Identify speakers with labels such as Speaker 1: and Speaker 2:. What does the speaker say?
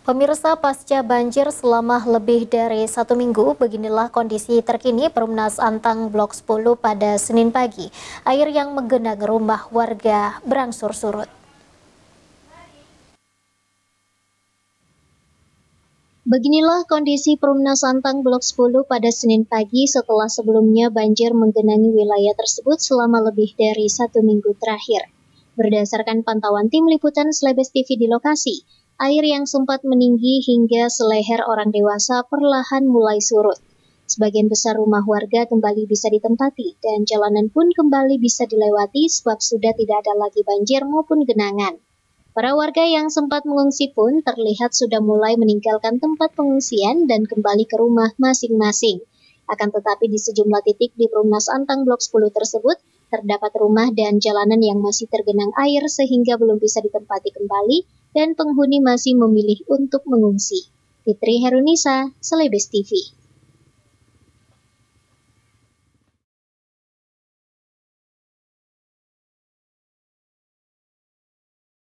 Speaker 1: Pemirsa, pasca banjir selama lebih dari 1 minggu, beginilah kondisi terkini Perumnas Antang Blok 10 pada Senin pagi. Air yang menggenangi rumah warga berangsur surut. Beginilah kondisi Perumnas Antang Blok 10 pada Senin pagi setelah sebelumnya banjir menggenangi wilayah tersebut selama lebih dari 1 minggu terakhir. Berdasarkan pantauan tim liputan Slebes TV di lokasi, air yang sempat meninggi hingga seleher orang dewasa perlahan mulai surut. Sebagian besar rumah warga kembali bisa ditempati dan jalanan pun kembali bisa dilewati sebab sudah tidak ada lagi banjir maupun genangan. Para warga yang sempat mengungsi pun terlihat sudah mulai meninggalkan tempat pengungsian dan kembali ke rumah masing-masing. Akan tetapi di sejumlah titik di Perumnas Antang Blok 10 tersebut, terdapat rumah dan jalanan yang masih tergenang air sehingga belum bisa ditempati kembali dan penghuni masih memilih untuk mengungsi. Fitri Herunisa, Slebes TV.